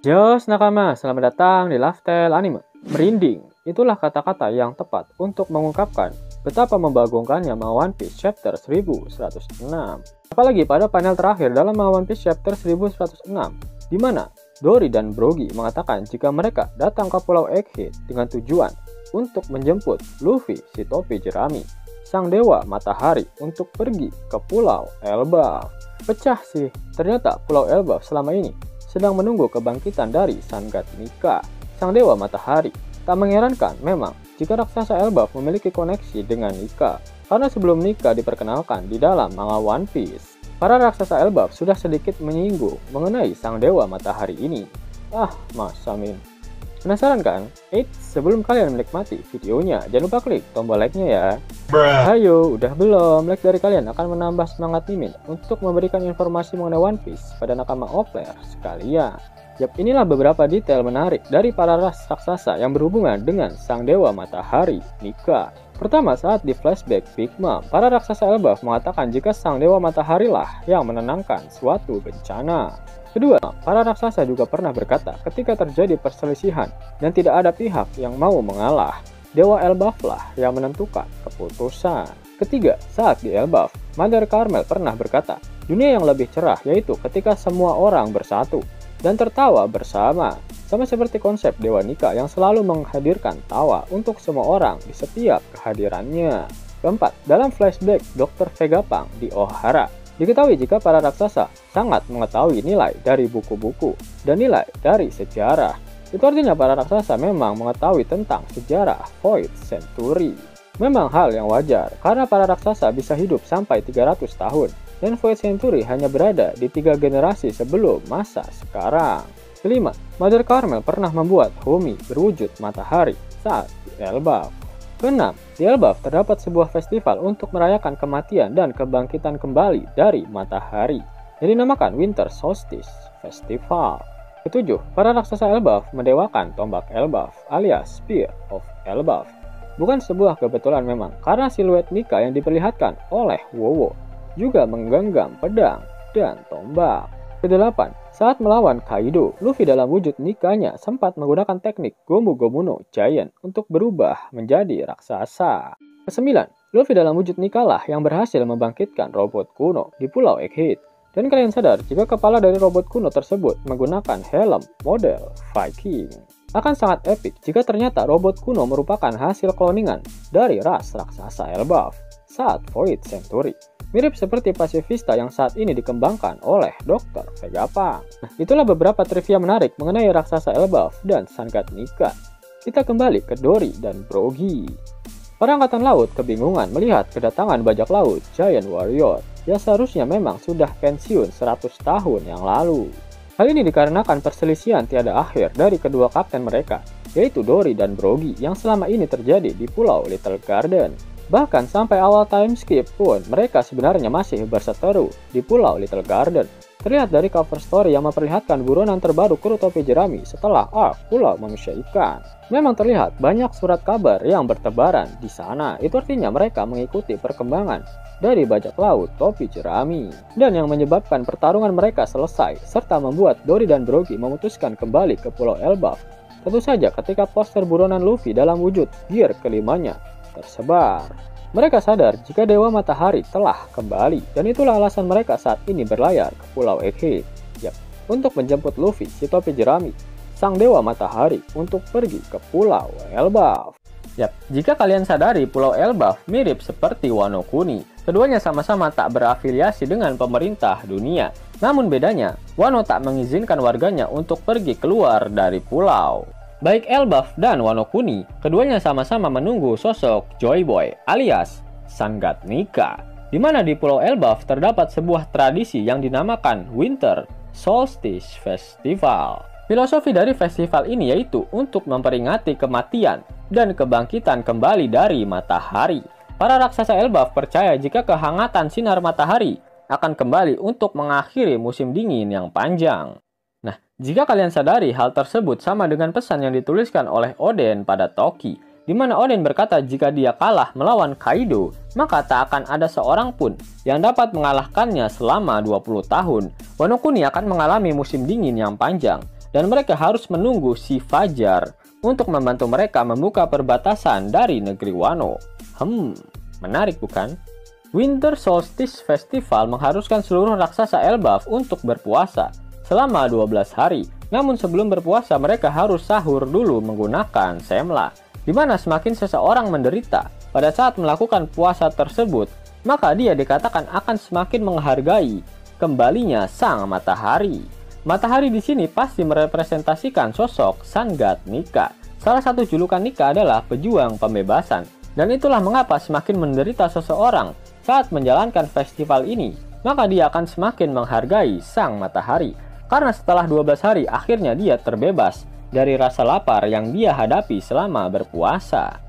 Jos nakama, selamat datang di Lifestyle Anime. Merinding, itulah kata-kata yang tepat untuk mengungkapkan betapa membagongkannya manga One Piece chapter 1106. Apalagi pada panel terakhir dalam manga One Piece chapter 1106, di mana Dory dan Brogy mengatakan jika mereka datang ke Pulau Egghead dengan tujuan untuk menjemput Luffy si topi jerami, sang dewa matahari, untuk pergi ke Pulau Elbaf. Pecah sih, ternyata Pulau Elbaf selama ini sedang menunggu kebangkitan dari Sangat Nika, sang dewa matahari. Tak mengerankan memang jika raksasa Elbaf memiliki koneksi dengan Nika, karena sebelum Nika diperkenalkan di dalam manga One Piece, para raksasa Elbaf sudah sedikit menyinggung mengenai sang dewa matahari ini. Mas Samin. Penasaran kan? Sebelum kalian menikmati videonya, jangan lupa klik tombol like-nya ya. Hayo, udah belum? Like dari kalian akan menambah semangat Mimin untuk memberikan informasi mengenai One Piece pada nakama Opler sekalian. Yap, inilah beberapa detail menarik dari para ras raksasa yang berhubungan dengan sang dewa matahari, Nika. Pertama, saat di flashback Big Mom, para raksasa Elbaf mengatakan jika sang dewa matahari lah yang menenangkan suatu bencana. Kedua, para raksasa juga pernah berkata ketika terjadi perselisihan dan tidak ada pihak yang mau mengalah, dewa Elbaf lah yang menentukan keputusan. Ketiga, saat di Elbaf, Mother Carmel pernah berkata, dunia yang lebih cerah yaitu ketika semua orang bersatu dan tertawa bersama, sama seperti konsep Dewa Nika yang selalu menghadirkan tawa untuk semua orang di setiap kehadirannya. Keempat, dalam flashback Dr. Vegapunk di Ohara, diketahui jika para raksasa sangat mengetahui nilai dari buku-buku dan nilai dari sejarah. Itu artinya para raksasa memang mengetahui tentang sejarah Void Century. Memang hal yang wajar, karena para raksasa bisa hidup sampai 300 tahun, dan Void Century hanya berada di 3 generasi sebelum masa sekarang. Kelima, Mother Carmel pernah membuat Humi berwujud matahari saat di Elbaf. Keenam, di Elbaf terdapat sebuah festival untuk merayakan kematian dan kebangkitan kembali dari matahari, yang dinamakan Winter Solstice Festival. Ketujuh, para raksasa Elbaf mendewakan tombak Elbaf alias Spear of Elbaf. Bukan sebuah kebetulan memang, karena siluet Nika yang diperlihatkan oleh Wowo juga menggenggam pedang dan tombak. Kedelapan, saat melawan Kaido, Luffy dalam wujud Nikanya sempat menggunakan teknik Gomu Gomu no Giant untuk berubah menjadi raksasa. Kesembilan, Luffy dalam wujud Nika lah yang berhasil membangkitkan robot kuno di Pulau Egghead. Dan kalian sadar jika kepala dari robot kuno tersebut menggunakan helm model Viking. Akan sangat epik jika ternyata robot kuno merupakan hasil kloningan dari ras raksasa Elbaf saat Void Century. Mirip seperti pasifista yang saat ini dikembangkan oleh Dr. Vegapunk. Nah, itulah beberapa trivia menarik mengenai raksasa Elbaf dan Sangat Nika. Kita kembali ke Dory dan Brogy. Para angkatan laut kebingungan melihat kedatangan bajak laut Giant Warrior yang seharusnya memang sudah pensiun 100 tahun yang lalu. Hal ini dikarenakan perselisihan tiada akhir dari kedua kapten mereka, yaitu Dory dan Brogy yang selama ini terjadi di Pulau Little Garden. Bahkan sampai awal time skip pun mereka sebenarnya masih berseteru di Pulau Little Garden. Terlihat dari cover story yang memperlihatkan buronan terbaru kru topi jerami setelah Pulau Manusia Ikan. Memang terlihat banyak surat kabar yang bertebaran di sana. Itu artinya mereka mengikuti perkembangan dari bajak laut topi jerami. Dan yang menyebabkan pertarungan mereka selesai serta membuat Dory dan Brogy memutuskan kembali ke Pulau Elbaf. Tentu saja ketika poster buronan Luffy dalam wujud gear kelimanya tersebar. Mereka sadar jika Dewa Matahari telah kembali, dan itulah alasan mereka saat ini berlayar ke Pulau Egghead. Untuk menjemput Luffy si topi jerami, sang Dewa Matahari, untuk pergi ke Pulau Elbaf. Jika kalian sadari Pulau Elbaf mirip seperti Wano Kuni, keduanya sama-sama tak berafiliasi dengan pemerintah dunia. Namun bedanya, Wano tak mengizinkan warganya untuk pergi keluar dari pulau. Baik Elbaf dan Wano Kuni, keduanya sama-sama menunggu sosok Joy Boy alias Sangat Nika, di mana di Pulau Elbaf terdapat sebuah tradisi yang dinamakan Winter Solstice Festival. Filosofi dari festival ini yaitu untuk memperingati kematian dan kebangkitan kembali dari matahari. Para raksasa Elbaf percaya jika kehangatan sinar matahari akan kembali untuk mengakhiri musim dingin yang panjang. Nah, jika kalian sadari hal tersebut sama dengan pesan yang dituliskan oleh Oden pada Toki, di mana Oden berkata jika dia kalah melawan Kaido, maka tak akan ada seorang pun yang dapat mengalahkannya selama 20 tahun. Wano Kuni akan mengalami musim dingin yang panjang. dan mereka harus menunggu si Fajar untuk membantu mereka membuka perbatasan dari negeri Wano. Menarik bukan? Winter Solstice Festival mengharuskan seluruh raksasa Elbaf untuk berpuasa selama 12 hari. Namun sebelum berpuasa mereka harus sahur dulu menggunakan semla, di mana semakin seseorang menderita pada saat melakukan puasa tersebut, maka dia dikatakan akan semakin menghargai kembalinya sang matahari. Matahari di sini pasti merepresentasikan sosok Sangat Nika. Salah satu julukan Nika adalah pejuang pembebasan, dan itulah mengapa semakin menderita seseorang saat menjalankan festival ini, maka dia akan semakin menghargai sang matahari. Karena setelah 12 hari akhirnya dia terbebas dari rasa lapar yang dia hadapi selama berpuasa.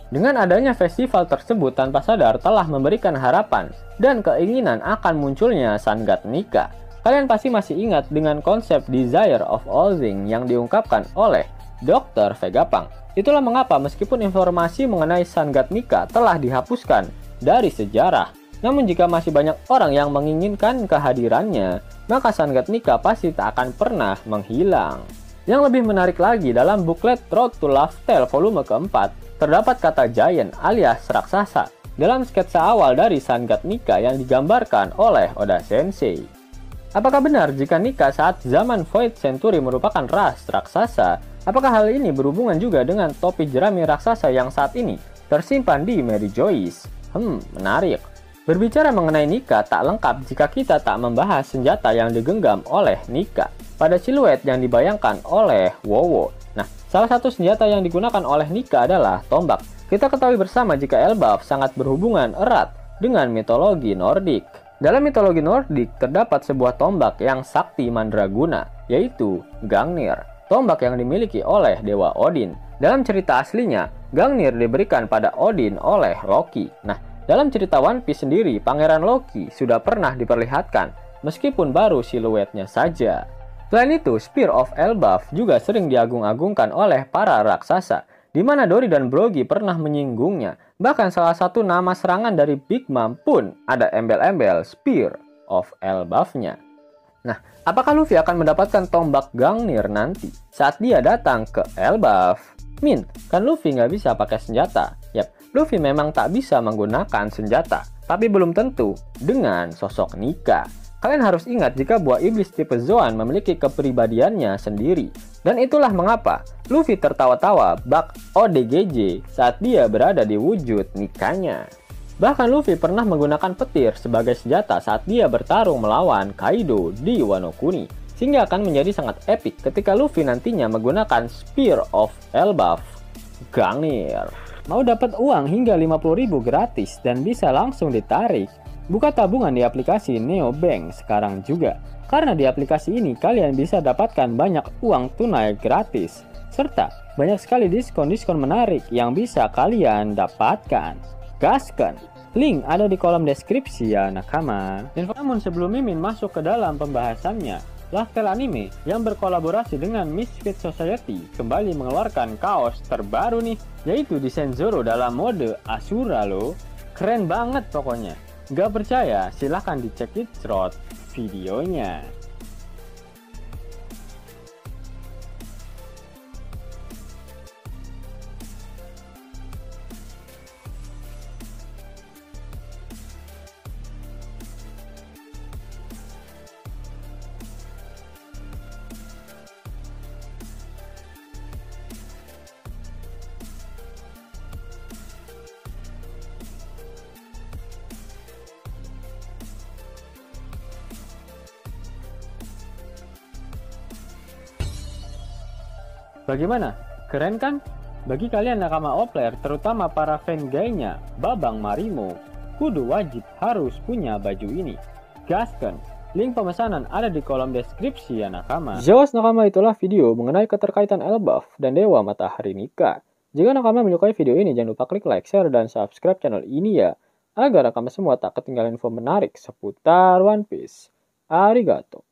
Dengan adanya festival tersebut tanpa sadar telah memberikan harapan dan keinginan akan munculnya Sangat Nika. Kalian pasti masih ingat dengan konsep Desire of All Things yang diungkapkan oleh Dr. Vegapunk. Itulah mengapa meskipun informasi mengenai Sangat Nika telah dihapuskan dari sejarah, namun jika masih banyak orang yang menginginkan kehadirannya, maka Sangat Nika pasti tak akan pernah menghilang. Yang lebih menarik lagi, dalam buklet Road to Laftel volume keempat, terdapat kata Giant alias raksasa dalam sketsa awal dari Sangat Nika yang digambarkan oleh Oda Sensei. Apakah benar jika Nika saat zaman Void Century merupakan ras raksasa? Apakah hal ini berhubungan juga dengan topi jerami raksasa yang saat ini tersimpan di Mary Joyce? Menarik. Berbicara mengenai Nika tak lengkap jika kita tak membahas senjata yang digenggam oleh Nika pada siluet yang dibayangkan oleh Wowo. Nah, salah satu senjata yang digunakan oleh Nika adalah tombak. Kita ketahui bersama jika Elbaf sangat berhubungan erat dengan mitologi Nordik. Dalam mitologi Nordik terdapat sebuah tombak yang sakti mandraguna, yaitu Gungnir, tombak yang dimiliki oleh Dewa Odin. Dalam cerita aslinya, Gungnir diberikan pada Odin oleh Loki. Nah, dalam cerita One Piece sendiri, Pangeran Loki sudah pernah diperlihatkan, meskipun baru siluetnya saja. Selain itu, Spear of Elbaf juga sering diagung-agungkan oleh para raksasa, di mana Dory dan Brogy pernah menyinggungnya. Bahkan salah satu nama serangan dari Big Mom pun ada embel-embel Spear of Elbaf-nya. Nah, apakah Luffy akan mendapatkan tombak Gungnir nanti saat dia datang ke Elbaf? Kan Luffy nggak bisa pakai senjata. Yap, Luffy memang tak bisa menggunakan senjata, tapi belum tentu dengan sosok Nika. Kalian harus ingat jika buah iblis tipe Zoan memiliki kepribadiannya sendiri. Dan itulah mengapa Luffy tertawa-tawa bak ODGJ saat dia berada di wujud Nikanya. Bahkan Luffy pernah menggunakan petir sebagai senjata saat dia bertarung melawan Kaido di Wano Kuni, sehingga akan menjadi sangat epik ketika Luffy nantinya menggunakan Spear of Elbaf Gungnir. Mau dapat uang hingga 50.000 gratis dan bisa langsung ditarik? Buka tabungan di aplikasi Neobank sekarang juga. Karena di aplikasi ini kalian bisa dapatkan banyak uang tunai gratis, serta banyak sekali diskon-diskon menarik yang bisa kalian dapatkan. Gaskan! Link ada di kolom deskripsi ya nakama. Namun sebelum Mimin masuk ke dalam pembahasannya, Laftel Anime yang berkolaborasi dengan Misfit Society kembali mengeluarkan kaos terbaru nih, yaitu desain Zoro dalam mode Asura loh. Keren banget pokoknya. Gak percaya? Silahkan dicek it through videonya. Bagaimana? Keren kan? Bagi kalian nakama Opler, terutama para fan gaynya Babang Marimo, kudu wajib harus punya baju ini. Gaskan! Link pemesanan ada di kolom deskripsi ya nakama. Jelas nakama, itulah video mengenai keterkaitan Elbaf dan Dewa Matahari Nika. Jika nakama menyukai video ini, jangan lupa klik like, share, dan subscribe channel ini ya, agar nakama semua tak ketinggalan info menarik seputar One Piece. Arigato!